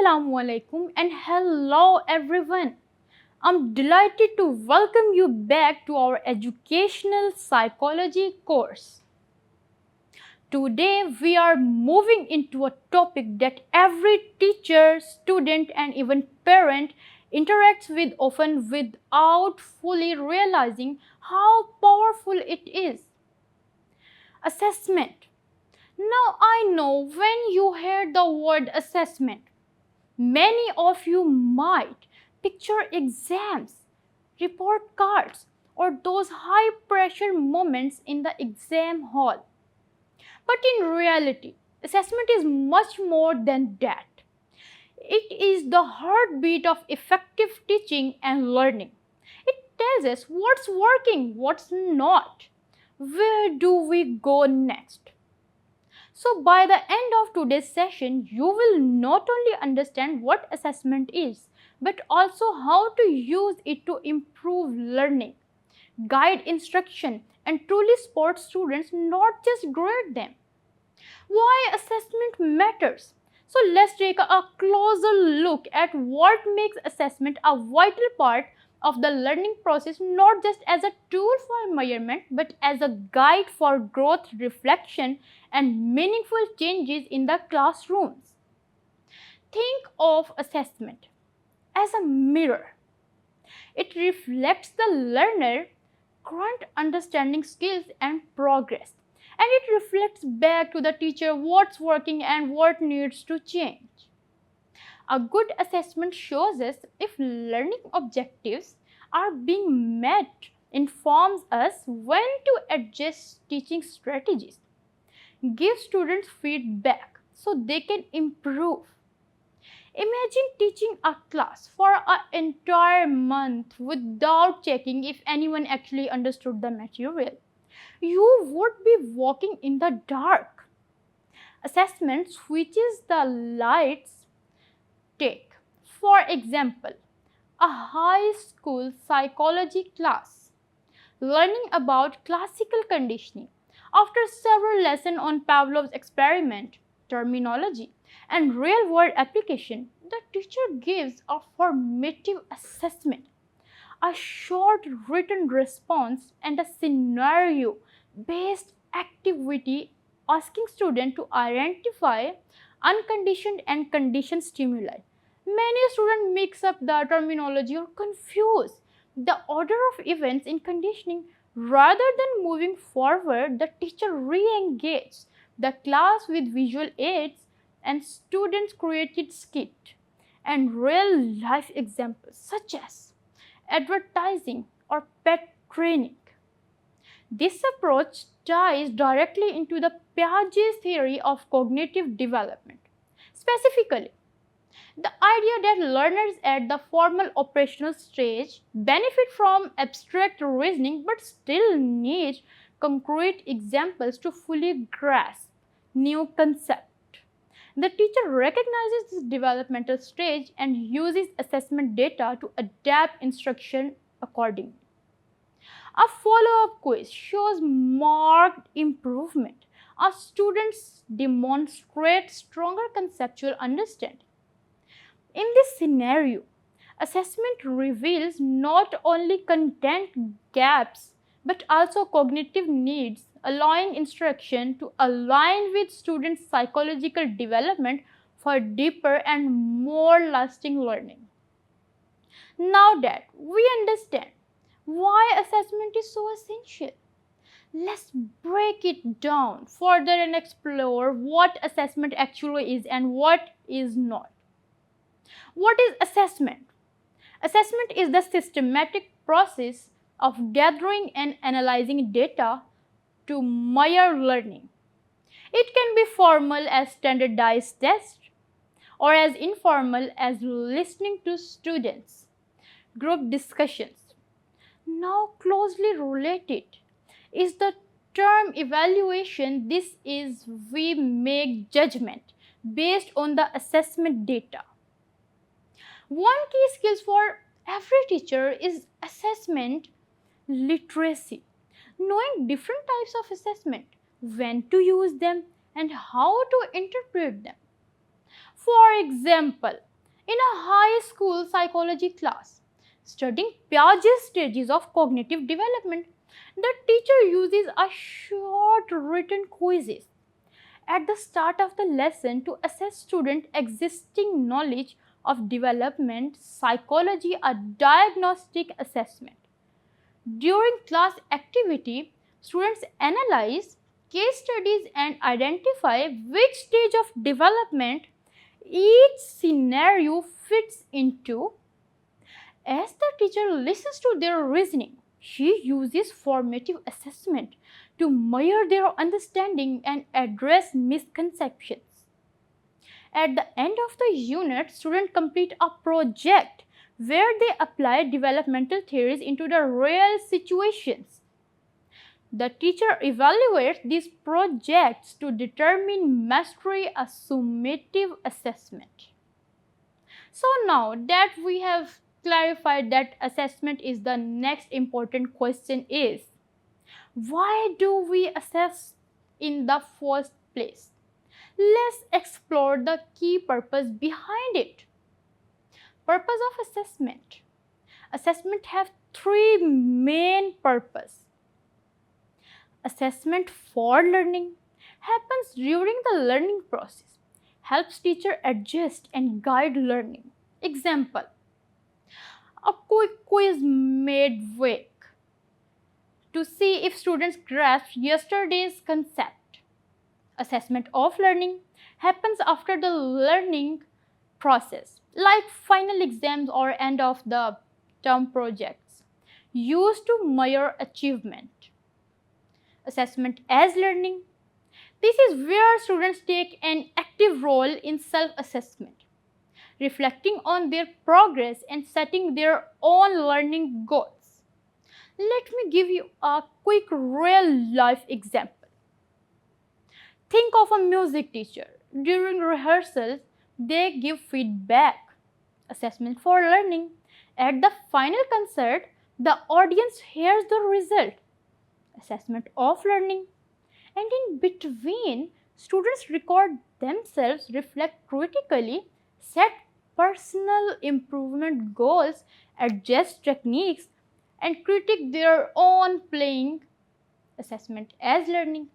Assalamu alaikum and hello everyone. I'm delighted to welcome you back to our educational psychology course. Today we are moving into a topic that every teacher, student and even parent interacts with often without fully realizing how powerful it is. Assessment. Now I know when you hear the word assessment, many of you might picture exams, report cards, or those high pressure moments in the exam hall. But in reality, assessment is much more than that. It is the heartbeat of effective teaching and learning. It tells us what's working, what's not. Where do we go next? So, by the end of today's session, you will not only understand what assessment is, but also how to use it to improve learning, guide instruction, and truly support students, not just grade them. Why assessment matters? So, let's take a closer look at what makes assessment a vital part of the learning process, not just as a tool for measurement but as a guide for growth, reflection, and meaningful changes in the classrooms. Think of assessment as a mirror. It reflects the learner current understanding, skills, and progress, and it reflects back to the teacher what's working and what needs to change. A good assessment shows us if learning objectives are being met, informs us when to adjust teaching strategies, give students feedback so they can improve. Imagine teaching a class for an entire month without checking if anyone actually understood the material. You would be walking in the dark. Assessment switches the lights. Take, for example, a high school psychology class, learning about classical conditioning. After several lessons on Pavlov's experiment, terminology, and real world application, the teacher gives a formative assessment, a short written response, and a scenario based activity asking students to identify unconditioned and conditioned stimuli. Many students mix up the terminology or confuse the order of events in conditioning. Rather than moving forward, the teacher re-engages the class with visual aids and students created skit and real life examples such as advertising or pet training. This approach ties directly into the Piaget's theory of cognitive development. Specifically, the idea that learners at the formal operational stage benefit from abstract reasoning but still need concrete examples to fully grasp new concepts. The teacher recognizes this developmental stage and uses assessment data to adapt instruction accordingly. A follow-up quiz shows marked improvement as students demonstrate stronger conceptual understanding. In this scenario, assessment reveals not only content gaps but also cognitive needs, allowing instruction to align with students' psychological development for deeper and more lasting learning. Now that we understand why assessment is so essential, let's break it down further and explore what assessment actually is and what is not. What is assessment? Assessment is the systematic process of gathering and analyzing data to measure learning. It can be formal as standardized tests or as informal as listening to students, group discussions. Now closely related is the term evaluation. This is we make judgment based on the assessment data. One key skills for every teacher is assessment literacy, knowing different types of assessment, when to use them, and how to interpret them. For example, In a high school psychology class, studying Piaget's stages of cognitive development, the teacher uses a short written quizzes at the start of the lesson to assess student existing knowledge of development psychology, a diagnostic assessment. During class activity, students analyze case studies and identify which stage of development each scenario fits into. As the teacher listens to their reasoning, she uses formative assessment to measure their understanding and address misconceptions. At the end of the unit, students complete a project where they apply developmental theories into the real situations. The teacher evaluates these projects to determine mastery, a summative assessment. So now that we have clarified that assessment is the next important question is, why do we assess in the first place? Let's explore the key purpose behind it. Purpose of assessment. Assessment have three main purposes. Assessment for learning happens during the learning process, helps teacher adjust and guide learning. Example, a quick quiz mid-week to see if students grasp yesterday's concept. Assessment of learning happens after the learning process, like final exams or end of the term projects, used to measure achievement. Assessment as learning. This is where students take an active role in self-assessment, reflecting on their progress and setting their own learning goals. Let me give you a quick real-life example. Think of a music teacher. During rehearsals, they give feedback. Assessment for learning. At the final concert, the audience hears the result. Assessment of learning. And in between, students record themselves, reflect critically, set personal improvement goals, adjust techniques, and critique their own playing. Assessment as learning.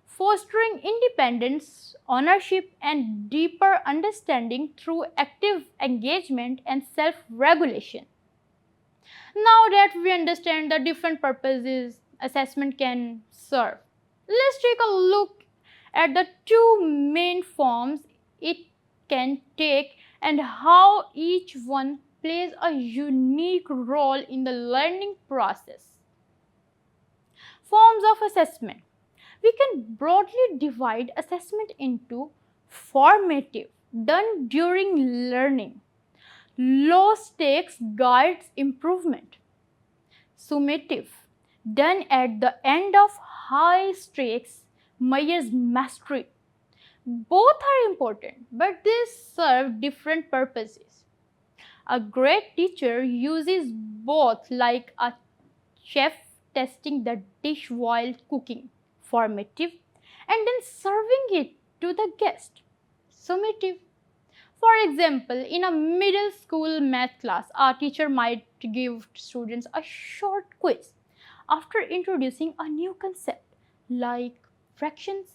Fostering independence, ownership, and deeper understanding through active engagement and self-regulation. Now that we understand the different purposes assessment can serve, let's take a look at the two main forms it can take and how each one plays a unique role in the learning process. Forms of assessment. We can broadly divide assessment into formative, done during learning, low stakes guides improvement, summative, done at the end of high stakes measures mastery. Both are important, but they serve different purposes. A great teacher uses both, like a chef testing the dish while cooking, formative, and then serving it to the guest, summative. For example, in a middle school math class, our teacher might give students a short quiz after introducing a new concept like fractions.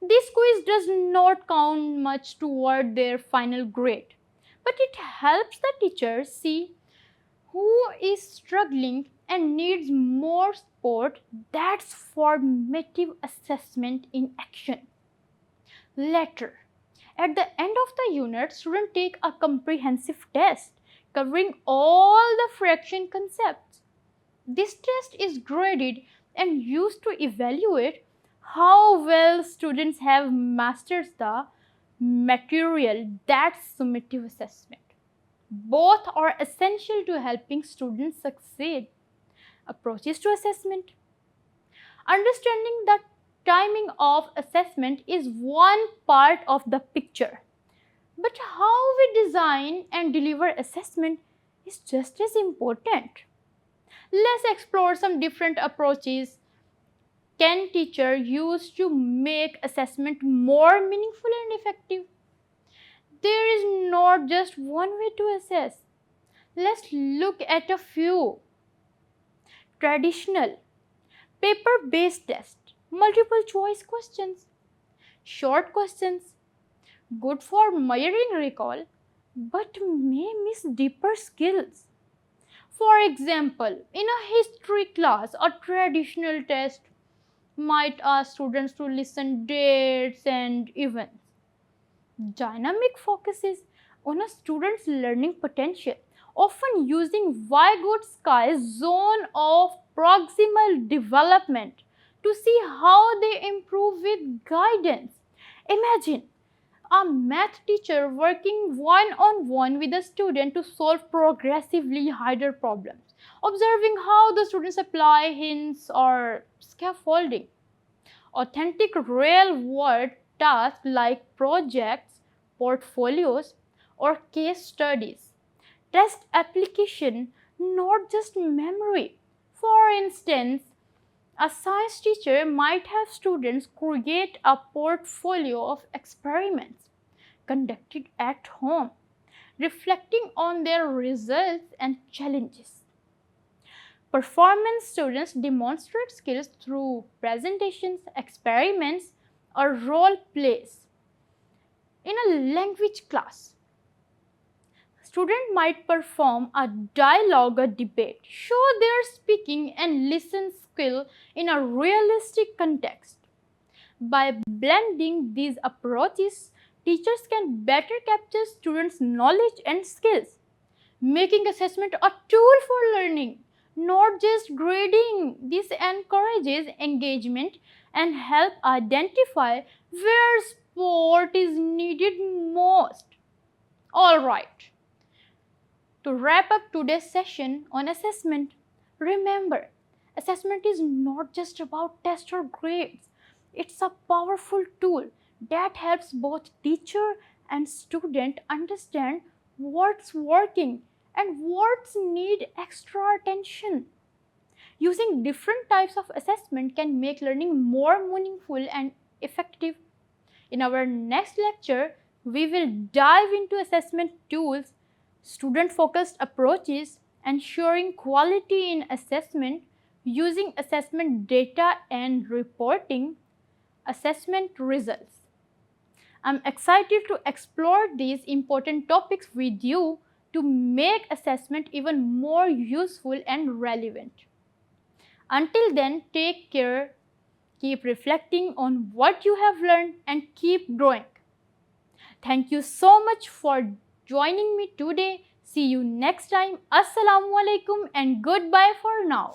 This quiz does not count much toward their final grade, but it helps the teacher see who is struggling and needs more support. That's formative assessment in action. Later, at the end of the unit, students take a comprehensive test covering all the fraction concepts. This test is graded and used to evaluate how well students have mastered the material. That's summative assessment. Both are essential to helping students succeed. Approaches to assessment. Understanding the timing of assessment is one part of the picture, but how we design and deliver assessment is just as important. Let's explore some different approaches can teacher use to make assessment more meaningful and effective. There is not just one way to assess. Let's look at a few. Traditional, paper-based test, multiple choice questions, short questions, good for measuring recall, but may miss deeper skills. For example, in a history class, a traditional test might ask students to listen dates and events. Dynamic focuses on a student's learning potential, often using Vygotski's zone of proximal development to see how they improve with guidance. Imagine a math teacher working one on one with a student to solve progressively harder problems, observing how the students apply hints or scaffolding. Authentic real world tasks like projects, portfolios, or case studies test application, not just memory. For instance, a science teacher might have students create a portfolio of experiments conducted at home, reflecting on their results and challenges. Performance students demonstrate skills through presentations, experiments, or role plays. In a language class, student might perform a dialogue or debate, show their speaking and listen skill in a realistic context. By blending these approaches, teachers can better capture students' knowledge and skills, making assessment a tool for learning, not just grading. This encourages engagement and help identify where support is needed most. All right. To wrap up today's session on assessment, remember, assessment is not just about tests or grades. It's a powerful tool that helps both teacher and student understand what's working and what's need extra attention. Using different types of assessment can make learning more meaningful and effective. In our next lecture, we will dive into assessment tools, student-focused approaches, ensuring quality in assessment using assessment data and reporting assessment results. I'm excited to explore these important topics with you to make assessment even more useful and relevant. Until then, take care, keep reflecting on what you have learned, and keep growing. Thank you so much for joining me today. See you next time. Assalamu alaikum and goodbye for now.